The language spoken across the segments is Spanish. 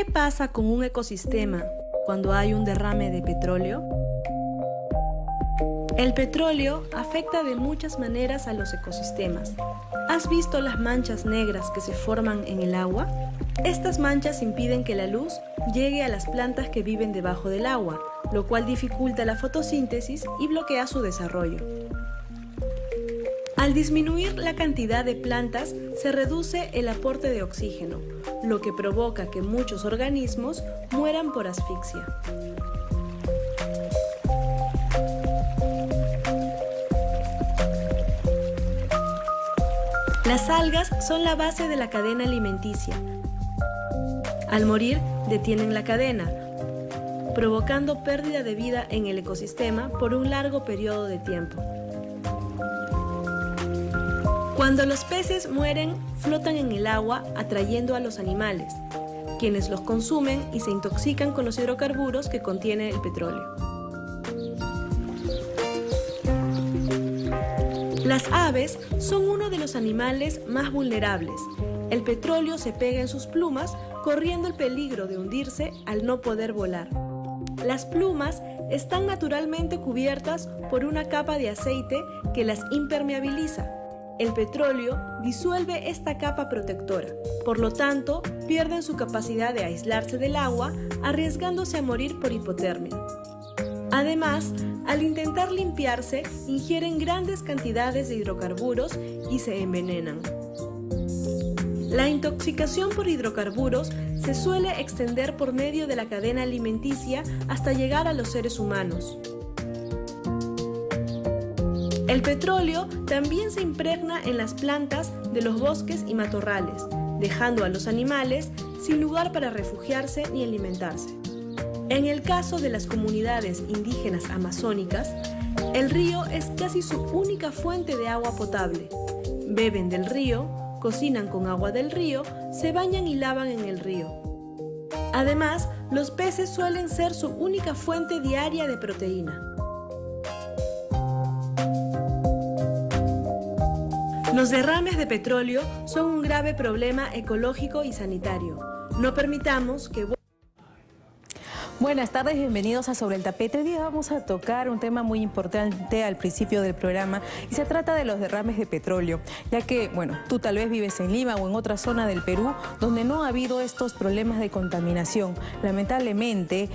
¿Qué pasa con un ecosistema cuando hay un derrame de petróleo? El petróleo afecta de muchas maneras a los ecosistemas. ¿Has visto las manchas negras que se forman en el agua? Estas manchas impiden que la luz llegue a las plantas que viven debajo del agua, lo cual dificulta la fotosíntesis y bloquea su desarrollo. Al disminuir la cantidad de plantas, se reduce el aporte de oxígeno, lo que provoca que muchos organismos mueran por asfixia. Las algas son la base de la cadena alimenticia. Al morir, detienen la cadena, provocando pérdida de vida en el ecosistema por un largo periodo de tiempo. Cuando los peces mueren, flotan en el agua atrayendo a los animales, quienes los consumen y se intoxican con los hidrocarburos que contiene el petróleo. Las aves son uno de los animales más vulnerables. El petróleo se pega en sus plumas, corriendo el peligro de hundirse al no poder volar. Las plumas están naturalmente cubiertas por una capa de aceite que las impermeabiliza. El petróleo disuelve esta capa protectora, por lo tanto, pierden su capacidad de aislarse del agua, arriesgándose a morir por hipotermia. Además, al intentar limpiarse, ingieren grandes cantidades de hidrocarburos y se envenenan. La intoxicación por hidrocarburos se suele extender por medio de la cadena alimenticia hasta llegar a los seres humanos. El petróleo también se impregna en las plantas de los bosques y matorrales, dejando a los animales sin lugar para refugiarse ni alimentarse. En el caso de las comunidades indígenas amazónicas, el río es casi su única fuente de agua potable. Beben del río, cocinan con agua del río, se bañan y lavan en el río. Además, los peces suelen ser su única fuente diaria de proteína. Los derrames de petróleo son un grave problema ecológico y sanitario. No permitamos que... Buenas tardes, bienvenidos a Sobre el Tapete. Hoy día vamos a tocar un tema muy importante al principio del programa y se trata de los derrames de petróleo, ya que, bueno, tú tal vez vives en Lima o en otra zona del Perú donde no ha habido estos problemas de contaminación. Lamentablemente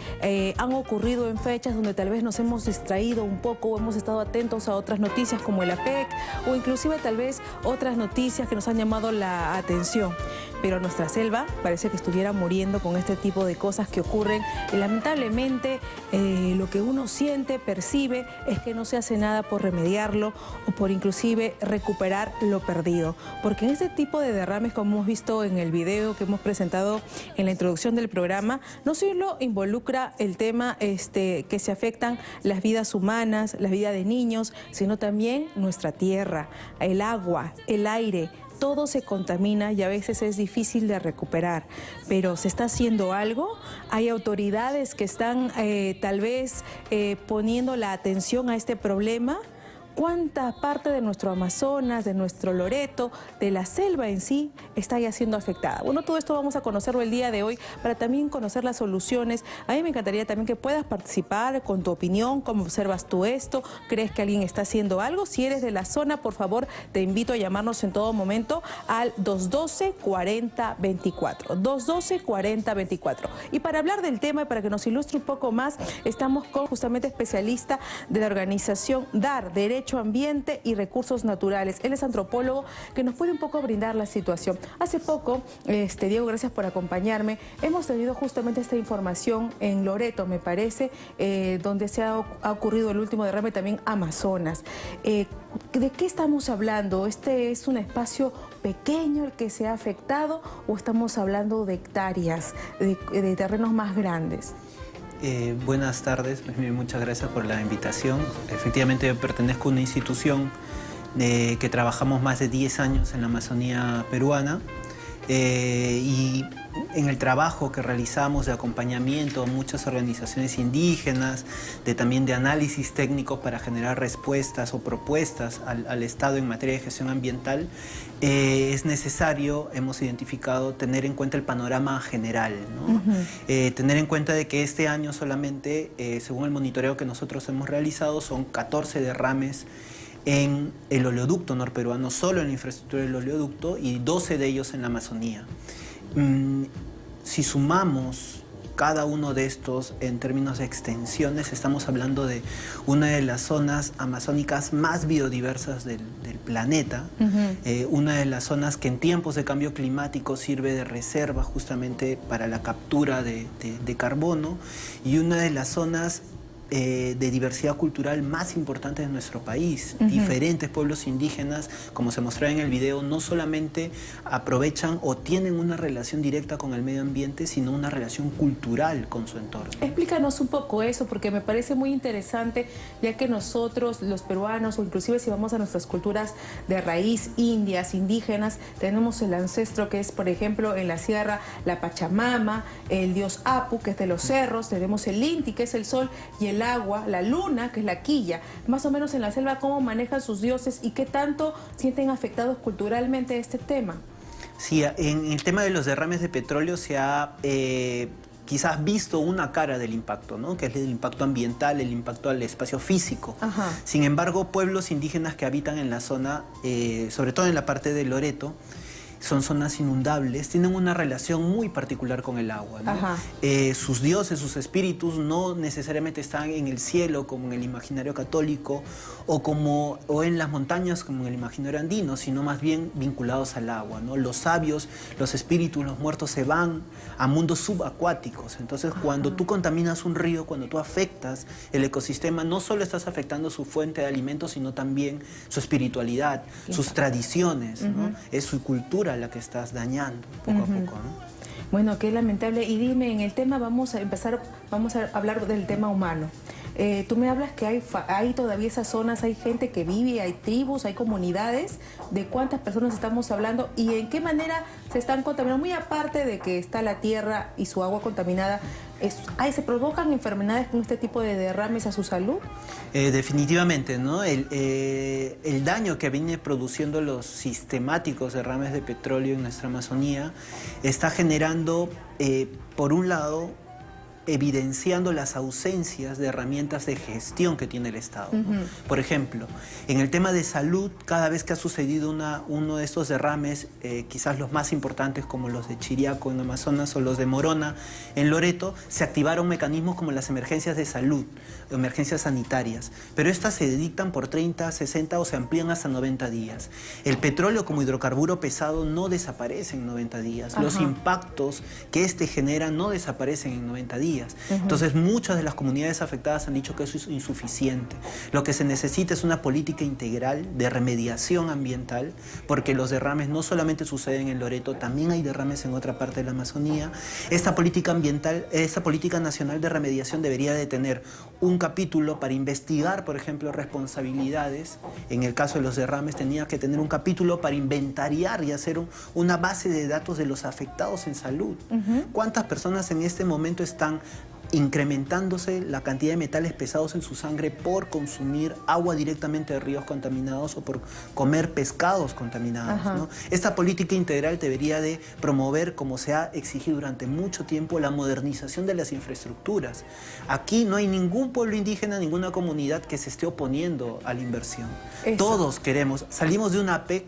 han ocurrido en fechas donde tal vez nos hemos distraído un poco o hemos estado atentos a otras noticias como el APEC o inclusive tal vez otras noticias que nos han llamado la atención. Pero nuestra selva parece que estuviera muriendo con este tipo de cosas que ocurren y lamentablemente lo que uno siente, percibe, es que no se hace nada por remediarlo o por inclusive recuperar lo perdido. Porque en este tipo de derrames, como hemos visto en el video que hemos presentado en la introducción del programa, no solo involucra el tema que se afectan las vidas humanas, la vida de niños, sino también nuestra tierra, el agua, el aire. Todo se contamina y a veces es difícil de recuperar, pero ¿se está haciendo algo? ¿Hay autoridades que están tal vez poniendo la atención a este problema? ¿Cuánta parte de nuestro Amazonas, de nuestro Loreto, de la selva en sí, está ya siendo afectada? Bueno, todo esto vamos a conocerlo el día de hoy para también conocer las soluciones. A mí me encantaría también que puedas participar con tu opinión, cómo observas tú esto, crees que alguien está haciendo algo. Si eres de la zona, por favor, te invito a llamarnos en todo momento al 212-4024, 212-4024. Y para hablar del tema y para que nos ilustre un poco más, estamos con justamente especialista de la organización DAR, Derecho Ambiente y Recursos Naturales. Él es antropólogo que nos puede un poco brindar la situación. Hace poco, Diego, gracias por acompañarme, hemos tenido justamente esta información en Loreto, me parece, donde ha ocurrido el último derrame, también Amazonas. ¿De qué estamos hablando? ¿Este es un espacio pequeño el que se ha afectado o estamos hablando de hectáreas, de terrenos más grandes? Buenas tardes, muchas gracias por la invitación. Efectivamente, yo pertenezco a una institución que trabajamos más de 10 años en la Amazonía peruana y en el trabajo que realizamos de acompañamiento a muchas organizaciones indígenas, también de análisis técnicos para generar respuestas o propuestas al Estado en materia de gestión ambiental, es necesario, hemos identificado, tener en cuenta el panorama general, ¿no? Tener en cuenta de que este año solamente, según el monitoreo que nosotros hemos realizado, son 14 derrames en el oleoducto norperuano, solo en la infraestructura del oleoducto, y 12 de ellos en la Amazonía. Si sumamos cada uno de estos en términos de extensiones, estamos hablando de una de las zonas amazónicas más biodiversas del planeta, una de las zonas que en tiempos de cambio climático sirve de reserva justamente para la captura de carbono, y una de las zonas de diversidad cultural más importante de nuestro país. Diferentes pueblos indígenas, como se mostraba en el video, no solamente aprovechan o tienen una relación directa con el medio ambiente, sino una relación cultural con su entorno. Explícanos un poco eso, porque me parece muy interesante, ya que nosotros, los peruanos, o inclusive si vamos a nuestras culturas de raíz, indias, indígenas, tenemos el ancestro que es, por ejemplo, en la sierra, la Pachamama, el dios Apu, que es de los cerros, tenemos el Inti, que es el sol, y el agua, la luna, que es la quilla. Más o menos en la selva, ¿cómo manejan sus dioses y qué tanto sienten afectados culturalmente este tema? Sí, en el tema de los derrames de petróleo se ha quizás visto una cara del impacto, ¿no? Que es el impacto ambiental, el impacto al espacio físico. Sin embargo, pueblos indígenas que habitan en la zona, sobre todo en la parte de Loreto, son zonas inundables, tienen una relación muy particular con el agua, ¿no? Sus dioses, sus espíritus no necesariamente están en el cielo como en el imaginario católico o en las montañas como en el imaginario andino, sino más bien vinculados al agua, ¿no? Los sabios, los espíritus, los muertos se van a mundos subacuáticos. Entonces, cuando tú contaminas un río, cuando tú afectas el ecosistema, no solo estás afectando su fuente de alimentos, sino también su espiritualidad, sus tradiciones, ¿no? Es su cultura la que estás dañando poco a poco, ¿no? Bueno, qué lamentable. Y dime, en el tema vamos a hablar del tema humano. Tú me hablas que hay todavía esas zonas, hay gente que vive, hay tribus, hay comunidades. ¿De cuántas personas estamos hablando y en qué manera se están contaminando? Muy aparte de que está la tierra y su agua contaminada, ¿se provocan enfermedades con este tipo de derrames a su salud? Definitivamente, ¿no? El daño que viene produciendo los sistemáticos derrames de petróleo en nuestra Amazonía está generando, por un lado, evidenciando las ausencias de herramientas de gestión que tiene el Estado, ¿no? Por ejemplo, en el tema de salud, cada vez que ha sucedido uno de estos derrames, quizás los más importantes como los de Chiriaco en Amazonas o los de Morona en Loreto, se activaron mecanismos como las emergencias de salud, emergencias sanitarias, pero estas se dictan por 30, 60 o se amplían hasta 90 días. El petróleo como hidrocarburo pesado no desaparece en 90 días. Los impactos que genera no desaparecen en 90 días. Entonces, muchas de las comunidades afectadas han dicho que eso es insuficiente. Lo que se necesita es una política integral de remediación ambiental, porque los derrames no solamente suceden en Loreto, también hay derrames en otra parte de la Amazonía. Esta política ambiental, esta política nacional de remediación debería de tener un capítulo para investigar, por ejemplo, responsabilidades. En el caso de los derrames tenía que tener un capítulo para inventariar y hacer una base de datos de los afectados en salud. ¿Cuántas personas en este momento están incrementándose la cantidad de metales pesados en su sangre por consumir agua directamente de ríos contaminados o por comer pescados contaminados, ¿no? Esta política integral debería de promover, como se ha exigido durante mucho tiempo, la modernización de las infraestructuras. Aquí no hay ningún pueblo indígena, ninguna comunidad que se esté oponiendo a la inversión. Todos queremos, salimos de una PEC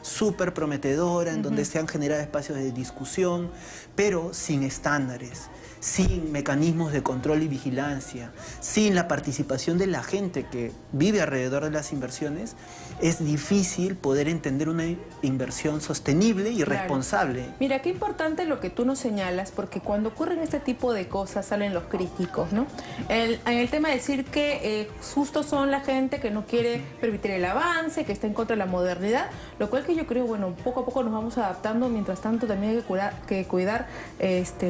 súper prometedora, en donde se han generado espacios de discusión, pero sin estándares, sin mecanismos de control y vigilancia, sin la participación de la gente que vive alrededor de las inversiones, es difícil poder entender una inversión sostenible y responsable. Mira, qué importante lo que tú nos señalas, porque cuando ocurren este tipo de cosas salen los críticos, ¿no? En el tema de decir que justo son la gente que no quiere permitir el avance, que está en contra de la modernidad, lo cual que yo creo, bueno, poco a poco nos vamos adaptando, mientras tanto también hay que cuidar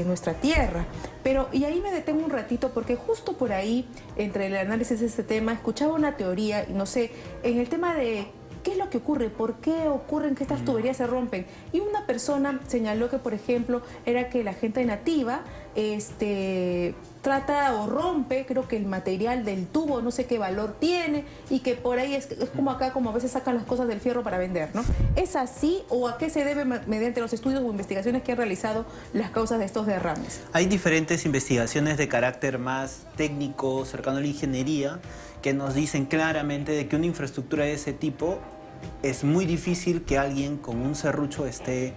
nuestra tierra. Pero, y ahí me detengo un ratito, porque justo por ahí, entre el análisis de este tema, escuchaba una teoría, no sé, en el tema de qué es lo que ocurre, por qué ocurren que estas tuberías se rompen. Y una persona señaló que, por ejemplo, era que la gente nativa trata o rompe, creo que el material del tubo, no sé qué valor tiene, y que por ahí es como acá, como a veces sacan las cosas del fierro para vender, ¿no? ¿Es así o a qué se debe mediante los estudios o investigaciones que han realizado las causas de estos derrames? Hay diferentes investigaciones de carácter más técnico, cercano a la ingeniería, que nos dicen claramente de que una infraestructura de ese tipo es muy difícil que alguien con un serrucho esté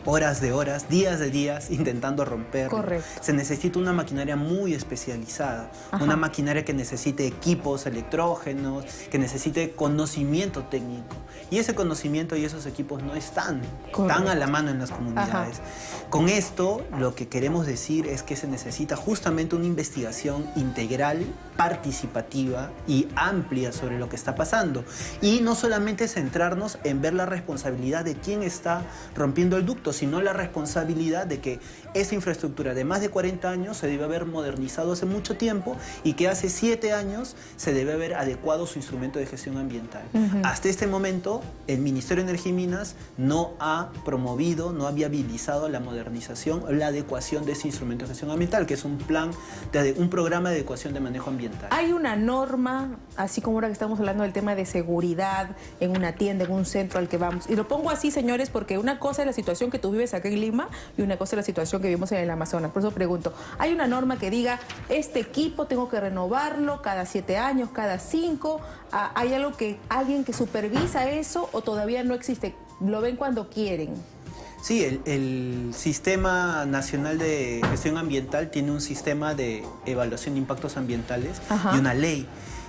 horas de horas, días de días intentando romper. Correcto. Se necesita una maquinaria muy especializada, una maquinaria que necesite equipos electrógenos, que necesite conocimiento técnico. Y ese conocimiento y esos equipos no están tan a la mano en las comunidades. Con esto lo que queremos decir es que se necesita justamente una investigación integral, participativa y amplia sobre lo que está pasando. Y no solamente centrarnos en ver la responsabilidad de quién está rompiendo el ducto, sino la responsabilidad de que esa infraestructura de más de 40 años se debe haber modernizado hace mucho tiempo y que hace 7 años se debe haber adecuado su instrumento de gestión ambiental. Hasta este momento, el Ministerio de Energía y Minas no ha promovido, no ha viabilizado la modernización o la adecuación de ese instrumento de gestión ambiental, que es un programa de adecuación de manejo ambiental. Hay una norma, así como ahora que estamos hablando del tema de seguridad en una tienda, en un centro al que vamos. Y lo pongo así, señores, porque una cosa es la situación que tú vives acá en Lima y una cosa es la situación que vivimos en el Amazonas. Por eso pregunto, ¿hay una norma que diga, este equipo tengo que renovarlo cada 7 años, cada 5? ¿Hay alguien que supervisa eso o todavía no existe? ¿Lo ven cuando quieren? Sí, el Sistema Nacional de Gestión Ambiental tiene un sistema de evaluación de impactos ambientales y una ley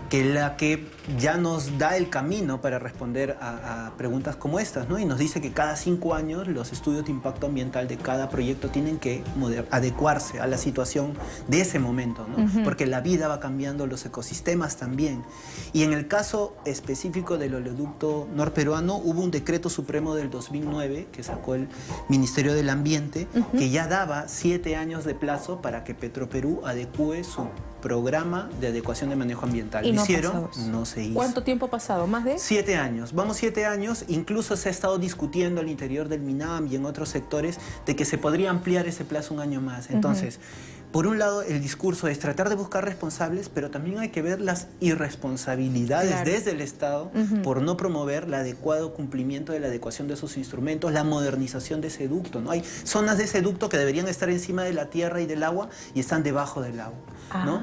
que es la que ya nos da el camino para responder a preguntas como estas, ¿no? Y nos dice que cada 5 años los estudios de impacto ambiental de cada proyecto tienen que adecuarse a la situación de ese momento, ¿no? Porque la vida va cambiando, los ecosistemas también. Y en el caso específico del oleoducto norperuano hubo un decreto supremo del 2009 que sacó el Ministerio del Ambiente que ya daba 7 años de plazo para que Petroperú adecúe su programa de adecuación de manejo ambiental. ¿Y no hicieron? No se hizo. ¿Cuánto tiempo ha pasado? ¿Más de? 7 años. Vamos 7 años. Incluso se ha estado discutiendo al interior del MINAM y en otros sectores de que se podría ampliar ese plazo un año más. Entonces, por un lado, el discurso es tratar de buscar responsables, pero también hay que ver las irresponsabilidades desde el Estado por no promover el adecuado cumplimiento de la adecuación de sus instrumentos, la modernización de ese ducto, ¿no? Hay zonas de ese ducto que deberían estar encima de la tierra y del agua y están debajo del agua, ¿no?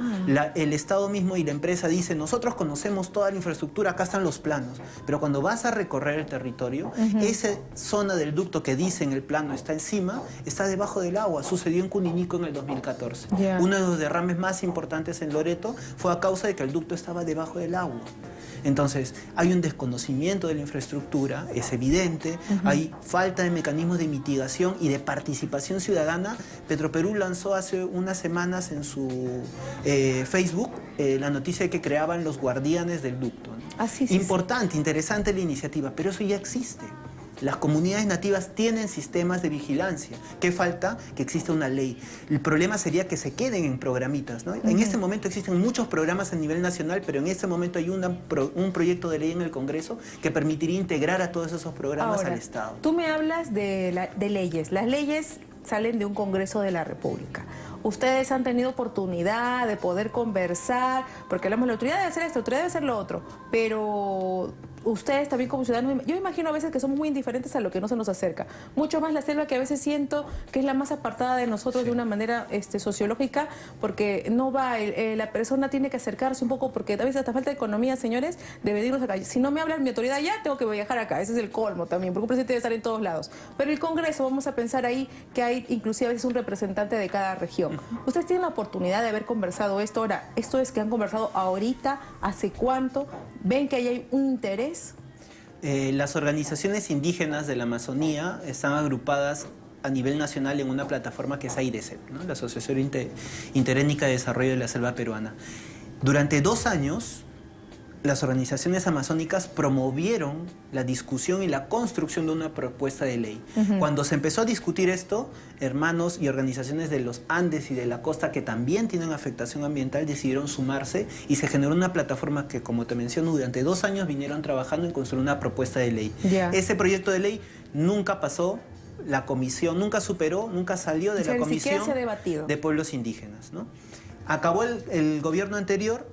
El Estado mismo y la empresa dicen, nosotros conocemos toda la infraestructura, acá están los planos, pero cuando vas a recorrer el territorio, esa zona del ducto que dice en el plano está encima, está debajo del agua. Sucedió en Cuninico en el 2014. Uno de los derrames más importantes en Loreto fue a causa de que el ducto estaba debajo del agua. Entonces, hay un desconocimiento de la infraestructura, es evidente, hay falta de mecanismos de mitigación y de participación ciudadana. Petroperú lanzó hace unas semanas en su Facebook la noticia de que creaban los guardianes del ducto, ¿no? Importante, interesante la iniciativa, pero eso ya existe. Las comunidades nativas tienen sistemas de vigilancia. ¿Qué falta? Que exista una ley. El problema sería que se queden en programitas, ¿no? En este momento existen muchos programas a nivel nacional, pero en este momento hay un proyecto de ley en el Congreso que permitiría integrar a todos esos programas al Estado. Tú me hablas de leyes. Las leyes salen de un Congreso de la República. Ustedes han tenido oportunidad de poder conversar, porque hablamos de la autoridad debe hacer esto, la autoridad debe hacer lo otro, pero ustedes también como ciudadanos, yo imagino a veces que somos muy indiferentes a lo que no se nos acerca. Mucho más la selva, que a veces siento que es la más apartada de nosotros de una manera sociológica, porque no va, la persona tiene que acercarse un poco, porque a veces hasta falta de economía, señores, de venirnos acá. Si no me hablan mi autoridad ya, tengo que viajar acá. Ese es el colmo también, porque un presidente debe estar en todos lados. Pero el Congreso, vamos a pensar ahí que hay inclusive a veces un representante de cada región. Ustedes tienen la oportunidad de haber conversado esto. Ahora, esto es que han conversado ahorita, ¿hace cuánto? ¿Ven que ahí hay un interés? Las organizaciones indígenas de la Amazonía están agrupadas a nivel nacional en una plataforma que es AIRESEP, ¿no? La Asociación Interétnica de Desarrollo de la Selva Peruana. Durante 2 años, las organizaciones amazónicas promovieron la discusión y la construcción de una propuesta de ley. Cuando se empezó a discutir esto, hermanos y organizaciones de los Andes y de la costa que también tienen afectación ambiental decidieron sumarse y se generó una plataforma que, como te menciono, durante 2 años vinieron trabajando en construir una propuesta de ley. Ese proyecto de ley nunca pasó la comisión, nunca superó, nunca salió de la ni siquiera comisión se ha debatido. de pueblos indígenas, ¿no? Acabó el gobierno anterior,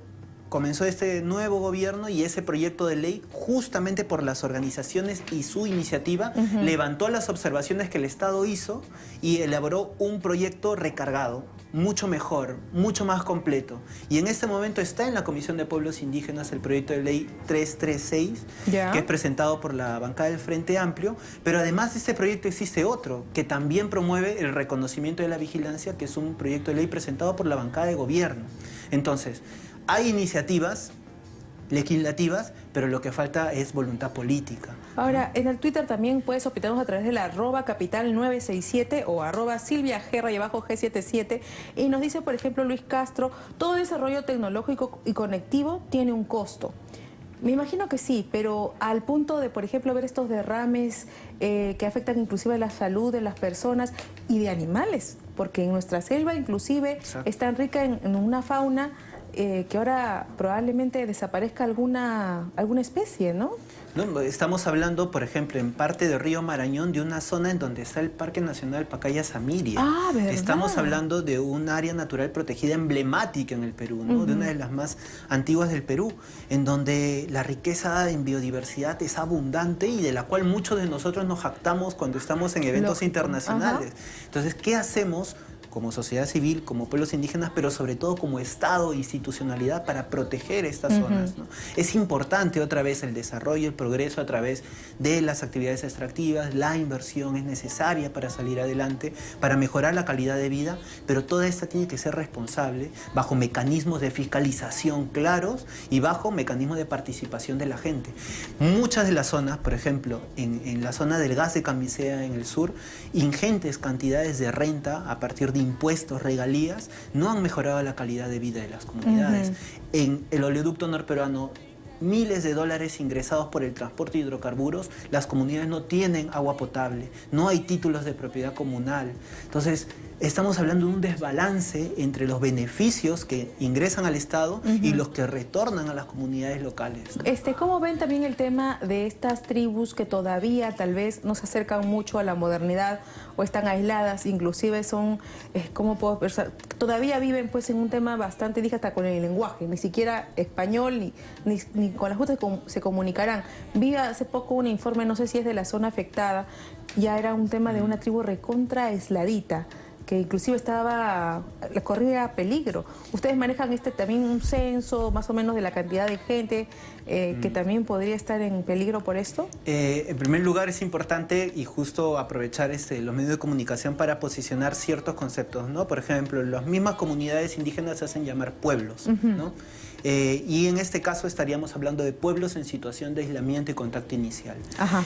comenzó este nuevo gobierno y ese proyecto de ley, justamente por las organizaciones y su iniciativa, levantó las observaciones que el Estado hizo y elaboró un proyecto recargado, mucho mejor, mucho más completo. Y en este momento está en la Comisión de Pueblos Indígenas el proyecto de ley 336, que es presentado por la bancada del Frente Amplio, pero además de este proyecto existe otro que también promueve el reconocimiento de la vigilancia, que es un proyecto de ley presentado por la bancada de gobierno. Entonces, hay iniciativas legislativas, pero lo que falta es voluntad política. Ahora, en el Twitter también puedes opitarnos a través de la @capital967 o @silviag_G77 y nos dice, por ejemplo, Luis Castro, todo desarrollo tecnológico y conectivo tiene un costo. Me imagino que sí, pero al punto de, por ejemplo, ver estos derrames que afectan inclusive la salud de las personas y de animales, porque en nuestra selva inclusive es tan rica en una fauna que ahora probablemente desaparezca alguna especie, ¿no? No, estamos hablando, por ejemplo, en parte de Río Marañón, de una zona en donde está el Parque Nacional Pacaya-Samiria. Ah, ¿verdad? Estamos hablando de un área natural protegida emblemática en el Perú, ¿no? De una de las más antiguas del Perú, en donde la riqueza en biodiversidad es abundante y de la cual muchos de nosotros nos jactamos cuando estamos en eventos internacionales. Entonces, ¿qué hacemos como sociedad civil, como pueblos indígenas, pero sobre todo como Estado, institucionalidad, para proteger estas zonas, ¿no? Es importante otra vez el desarrollo, el progreso a través de las actividades extractivas, la inversión es necesaria para salir adelante, para mejorar la calidad de vida, pero toda esta tiene que ser responsable bajo mecanismos de fiscalización claros y bajo mecanismos de participación de la gente. Muchas de las zonas, por ejemplo, en la zona del gas de Camisea en el sur, ingentes cantidades de renta a partir de impuestos, regalías, no han mejorado la calidad de vida de las comunidades. En el oleoducto norperuano, miles de dólares ingresados por el transporte de hidrocarburos, las comunidades no tienen agua potable, no hay títulos de propiedad comunal. Entonces, estamos hablando de un desbalance entre los beneficios que ingresan al Estado y los que retornan a las comunidades locales, ¿no? ¿Cómo ven también el tema de estas tribus que todavía tal vez no se acercan mucho a la modernidad o están aisladas, inclusive son, ¿cómo puedo pensar? Todavía viven pues en un tema bastante, dije, hasta con el lenguaje, ni siquiera español, ni con las justas se comunicarán. Vi hace poco un informe, no sé si es de la zona afectada, ya era un tema de una tribu recontra aisladita, que inclusive corría peligro. ¿Ustedes manejan también un censo más o menos de la cantidad de gente que también podría estar en peligro por esto? En primer lugar, es importante y justo aprovechar los medios de comunicación para posicionar ciertos conceptos, ¿no? Por ejemplo, las mismas comunidades indígenas se hacen llamar pueblos, ¿no? Y en este caso estaríamos hablando de pueblos en situación de aislamiento y contacto inicial.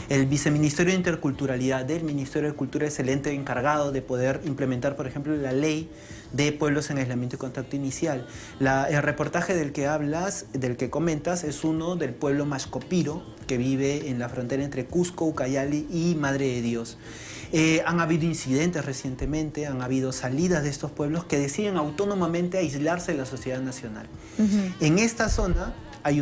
El Viceministerio de Interculturalidad del Ministerio de Cultura es el ente encargado de poder implementar, por ejemplo, la ley de pueblos en aislamiento y contacto inicial. El reportaje del que hablas, del que comentas, es uno del pueblo Maxcopiro, que vive en la frontera entre Cusco, Ucayali y Madre de Dios. Han habido incidentes recientemente, han habido salidas de estos pueblos que deciden autónomamente aislarse de la sociedad nacional. En esta zona hay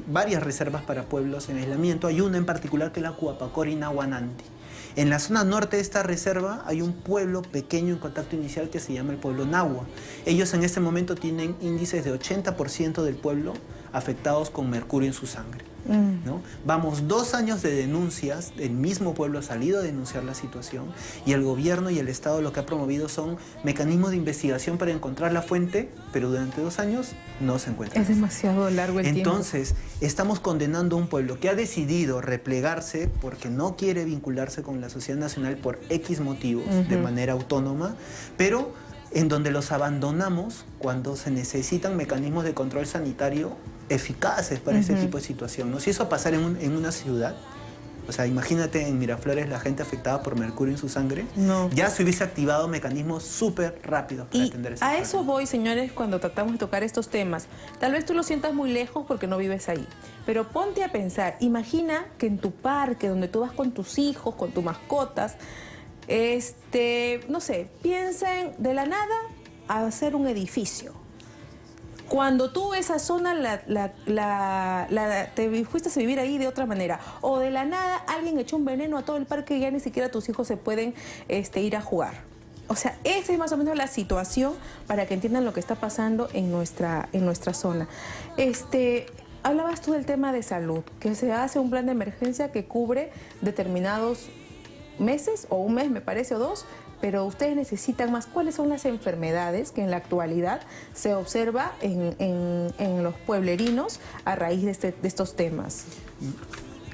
varias reservas para pueblos en aislamiento, hay una en particular que es la Cuapacori Nahuananti. En la zona norte de esta reserva hay un pueblo pequeño en contacto inicial que se llama el pueblo Nahua. Ellos en este momento tienen índices de 80% del pueblo afectados con mercurio en su sangre, ¿no? Vamos 2 años de denuncias, el mismo pueblo ha salido a denunciar la situación y el gobierno y el Estado lo que ha promovido son mecanismos de investigación para encontrar la fuente, pero durante 2 años no se encuentra. Es demasiado largo el tiempo. Entonces, estamos condenando a un pueblo que ha decidido replegarse porque no quiere vincularse con la sociedad nacional por X motivos, de manera autónoma, pero en donde los abandonamos cuando se necesitan mecanismos de control sanitario eficaces para ese tipo de situación, ¿no? Si eso pasara en una ciudad, o sea, imagínate en Miraflores la gente afectada por mercurio en su sangre, ya se hubiese activado mecanismos súper rápidos para atender ese a eso voy, señores, cuando tratamos de tocar estos temas. Tal vez tú lo sientas muy lejos porque no vives ahí, pero ponte a pensar, imagina que en tu parque, donde tú vas con tus hijos, con tus mascotas, no sé, piensen de la nada a hacer un edificio. Cuando tú esa zona te fuiste a vivir ahí de otra manera, o de la nada alguien echó un veneno a todo el parque y ya ni siquiera tus hijos se pueden ir a jugar. O sea, esa es más o menos la situación para que entiendan lo que está pasando en nuestra zona. Hablabas tú del tema de salud, que se hace un plan de emergencia que cubre determinados meses, o un mes me parece, o dos, pero ustedes necesitan más. ¿Cuáles son las enfermedades que en la actualidad se observa en los pueblerinos a raíz de estos temas?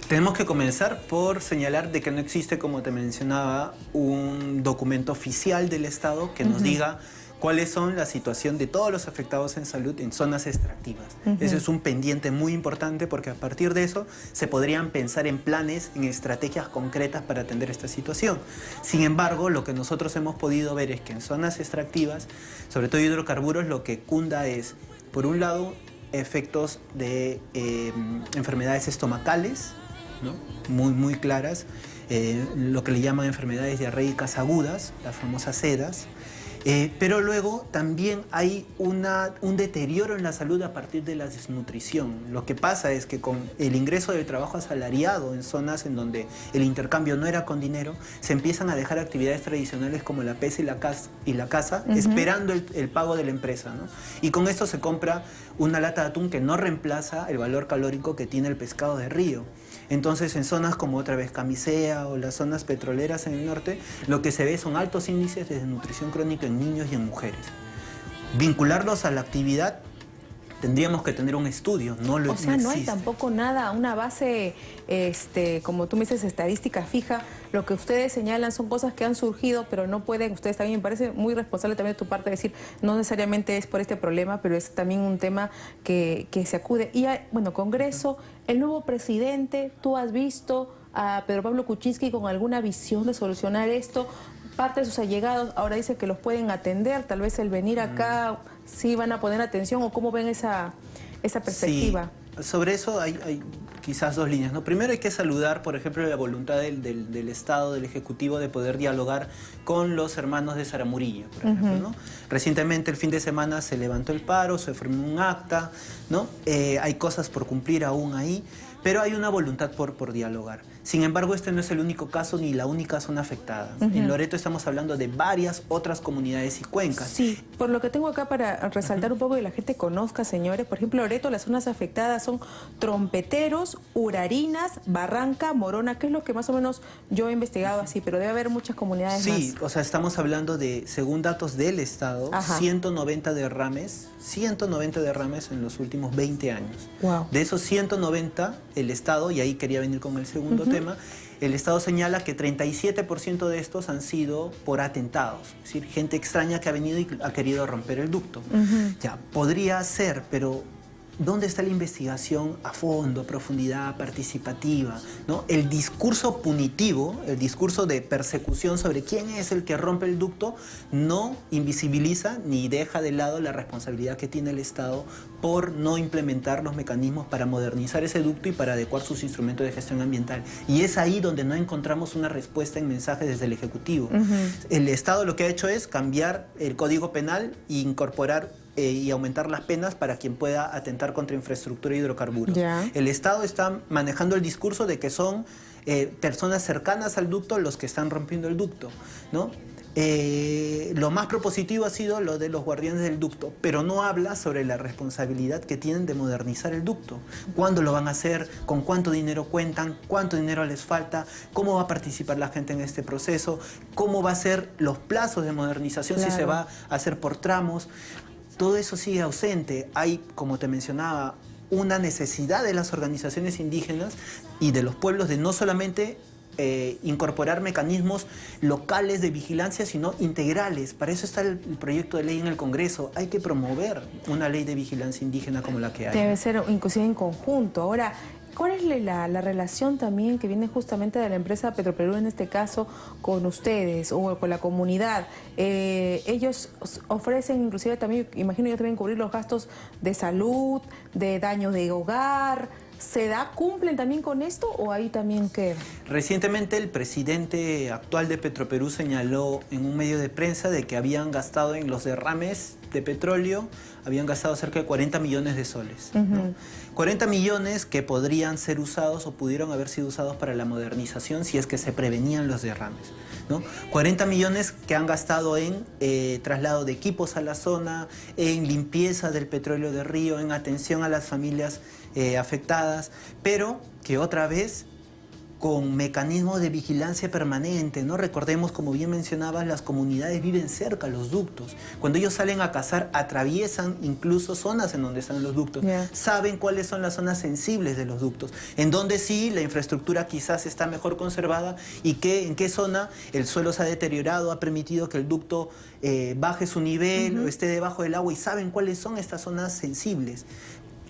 Tenemos que comenzar por señalar de que no existe, como te mencionaba, un documento oficial del Estado que nos diga cuáles son la situación de todos los afectados en salud en zonas extractivas. Eso es un pendiente muy importante porque a partir de eso se podrían pensar en planes, en estrategias concretas para atender esta situación. Sin embargo, lo que nosotros hemos podido ver es que en zonas extractivas, sobre todo hidrocarburos, lo que cunda es, por un lado, efectos de enfermedades estomacales, ¿no? Muy claras, lo que le llaman enfermedades diarreicas agudas, las famosas SEDAS, pero luego también hay un deterioro en la salud a partir de la desnutrición. Lo que pasa es que con el ingreso del trabajo asalariado en zonas en donde el intercambio no era con dinero, se empiezan a dejar actividades tradicionales como la pesca y la caza, esperando el pago de la empresa, ¿no? Y con esto se compra una lata de atún que no reemplaza el valor calórico que tiene el pescado de río. Entonces, en zonas como otra vez Camisea o las zonas petroleras en el norte, lo que se ve son altos índices de desnutrición crónica en niños y en mujeres. Vincularlos a la actividad, tendríamos que tener un estudio, no no hay tampoco nada, una base, como tú me dices, estadística fija. Lo que ustedes señalan son cosas que han surgido, pero no pueden, ustedes también, me parece muy responsable también de tu parte decir, no necesariamente es por este problema, pero es también un tema que se acude. Y bueno, Congreso, el nuevo presidente, tú has visto a Pedro Pablo Kuczynski con alguna visión de solucionar esto. Parte de sus allegados ahora dicen que los pueden atender, tal vez el venir acá sí van a poner atención, o cómo ven esa perspectiva. Sí, sobre eso hay quizás dos líneas, ¿no? Primero hay que saludar, por ejemplo, la voluntad del Estado, del Ejecutivo, de poder dialogar con los hermanos de Zaramurilla, por ejemplo, ¿no? Recientemente, el fin de semana, se levantó el paro, se firmó un acta, ¿no? Hay cosas por cumplir aún ahí, pero hay una voluntad por dialogar. Sin embargo, este no es el único caso ni la única zona afectada. En Loreto estamos hablando de varias otras comunidades y cuencas. Sí, por lo que tengo acá para resaltar un poco y que la gente conozca, señores, por ejemplo, Loreto, las zonas afectadas son Trompeteros, Urarinas, Barranca, Morona, que es lo que más o menos yo he investigado así, pero debe haber muchas comunidades más. Sí, o sea, estamos hablando de, según datos del Estado, 190 derrames en los últimos 20 años. Wow. De esos 190, el Estado, y ahí quería venir con el segundo tema, el Estado señala que 37% de estos han sido por atentados, es decir, gente extraña que ha venido y ha querido romper el ducto. Ya, podría ser, pero ¿dónde está la investigación a fondo, profundidad, participativa, ¿no? El discurso punitivo, el discurso de persecución sobre quién es el que rompe el ducto, no invisibiliza ni deja de lado la responsabilidad que tiene el Estado por no implementar los mecanismos para modernizar ese ducto y para adecuar sus instrumentos de gestión ambiental. Y es ahí donde no encontramos una respuesta en mensajes desde el Ejecutivo. El Estado lo que ha hecho es cambiar el Código Penal e incorporar y aumentar las penas para quien pueda atentar contra infraestructura y hidrocarburos. El Estado está manejando el discurso de que son personas cercanas al ducto los que están rompiendo el ducto, ¿no? Lo más propositivo ha sido lo de los guardianes del ducto, pero no habla sobre la responsabilidad que tienen de modernizar el ducto. ¿Cuándo lo van a hacer? ¿Con cuánto dinero cuentan? ¿Cuánto dinero les falta? ¿Cómo va a participar la gente en este proceso? ¿Cómo va a ser los plazos de modernización? Si se va a hacer por tramos. Todo eso sigue ausente. Hay, como te mencionaba, una necesidad de las organizaciones indígenas y de los pueblos de no solamente incorporar mecanismos locales de vigilancia, sino integrales. Para eso está el proyecto de ley en el Congreso. Hay que promover una ley de vigilancia indígena como la que hay. Debe ser inclusive en conjunto. Ahora, ¿cuál es la relación también que viene justamente de la empresa Petroperú en este caso con ustedes o con la comunidad? Ellos ofrecen inclusive también, imagino yo, también cubrir los gastos de salud, de daños de hogar. ¿Cumplen también con esto o ahí también qué? Recientemente el presidente actual de Petroperú señaló en un medio de prensa de que habían gastado en los derrames de petróleo habían gastado cerca de 40 millones de soles. ¿no? 40 millones que podrían ser usados o pudieron haber sido usados para la modernización si es que se prevenían los derrames. ¿no? 40 millones que han gastado en traslado de equipos a la zona, en limpieza del petróleo de río, en atención a las familias afectadas, pero que otra vez con mecanismos de vigilancia permanente, ¿no? Recordemos, como bien mencionabas, las comunidades viven cerca a los ductos. Cuando ellos salen a cazar, atraviesan incluso zonas en donde están los ductos. Saben cuáles son las zonas sensibles de los ductos, en donde sí la infraestructura quizás está mejor conservada y en qué zona el suelo se ha deteriorado, ha permitido que el ducto baje su nivel o esté debajo del agua, y saben cuáles son estas zonas sensibles.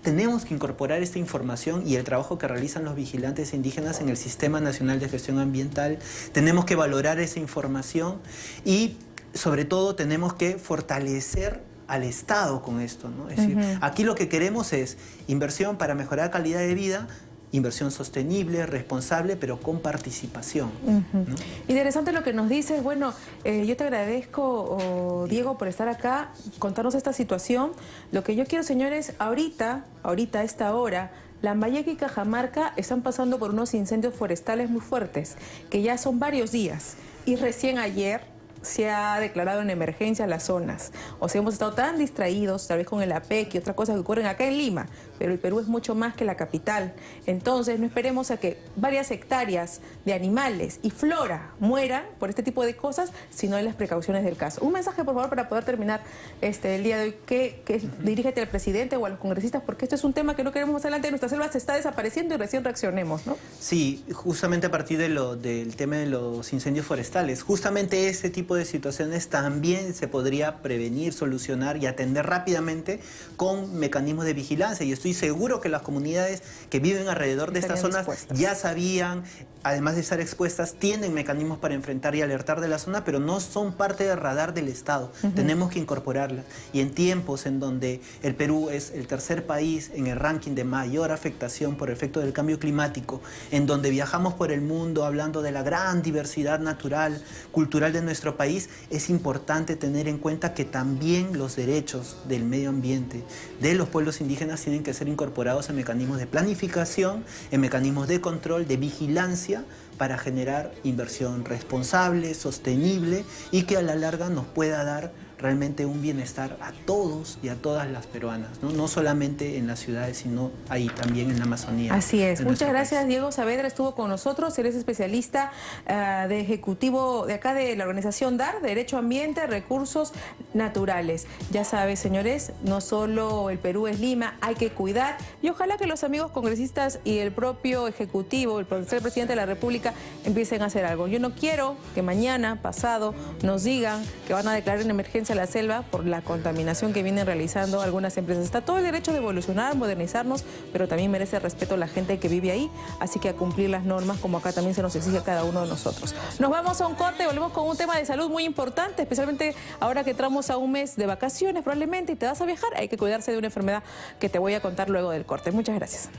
Tenemos que incorporar esta información y el trabajo que realizan los vigilantes indígenas en el Sistema Nacional de Gestión Ambiental. Tenemos que valorar esa información y, sobre todo, tenemos que fortalecer al Estado con esto, ¿no? Es decir, aquí lo que queremos es inversión para mejorar calidad de vida, inversión sostenible, responsable, pero con participación. ¿no? Interesante lo que nos dices. Bueno, yo te agradezco, Diego, por estar acá, contarnos esta situación. Lo que yo quiero, señores, ahorita a esta hora, Lambayeque y Cajamarca están pasando por unos incendios forestales muy fuertes, que ya son varios días. Y recién ayer se ha declarado en emergencia las zonas. O sea, hemos estado tan distraídos, tal vez con el APEC y otras cosas que ocurren acá en Lima, pero el Perú es mucho más que la capital. Entonces, no esperemos a que varias hectáreas de animales y flora mueran por este tipo de cosas, sino en las precauciones del caso. Un mensaje, por favor, para poder terminar el día de hoy, que dirígete al presidente o a los congresistas, porque esto es un tema que no queremos más adelante. Nuestra selva se está desapareciendo y recién reaccionemos, ¿no? Sí, justamente a partir del tema de los incendios forestales, justamente ese tipo de situaciones también se podría prevenir, solucionar y atender rápidamente con mecanismos de vigilancia. Y estoy seguro que las comunidades que viven alrededor de estas zonas ya sabían, además de estar expuestas, tienen mecanismos para enfrentar y alertar de la zona, pero no son parte del radar del Estado. Tenemos que incorporarlas. Y en tiempos en donde el Perú es el tercer país en el ranking de mayor afectación por efecto del cambio climático, en donde viajamos por el mundo hablando de la gran diversidad natural, cultural de nuestro país, es importante tener en cuenta que también los derechos del medio ambiente de los pueblos indígenas tienen que ser incorporados en mecanismos de planificación, en mecanismos de control, de vigilancia, para generar inversión responsable, sostenible y que a la larga nos pueda dar realmente un bienestar a todos y a todas las peruanas, ¿no? No solamente en las ciudades, sino ahí también en la Amazonía. Así es. Muchas gracias, Diego Saavedra estuvo con nosotros. Eres especialista de ejecutivo de acá de la organización DAR, Derecho Ambiente, Recursos Naturales. Ya sabes, señores, no solo el Perú es Lima, hay que cuidar y ojalá que los amigos congresistas y el propio ejecutivo, el presidente de la República, empiecen a hacer algo. Yo no quiero que mañana, pasado, nos digan que van a declarar en emergencia la selva por la contaminación que vienen realizando algunas empresas. Está todo el derecho de evolucionar, modernizarnos, pero también merece respeto la gente que vive ahí, así que a cumplir las normas como acá también se nos exige a cada uno de nosotros. Nos vamos a un corte y volvemos con un tema de salud muy importante, especialmente ahora que entramos a un mes de vacaciones probablemente y te vas a viajar, hay que cuidarse de una enfermedad que te voy a contar luego del corte. Muchas gracias.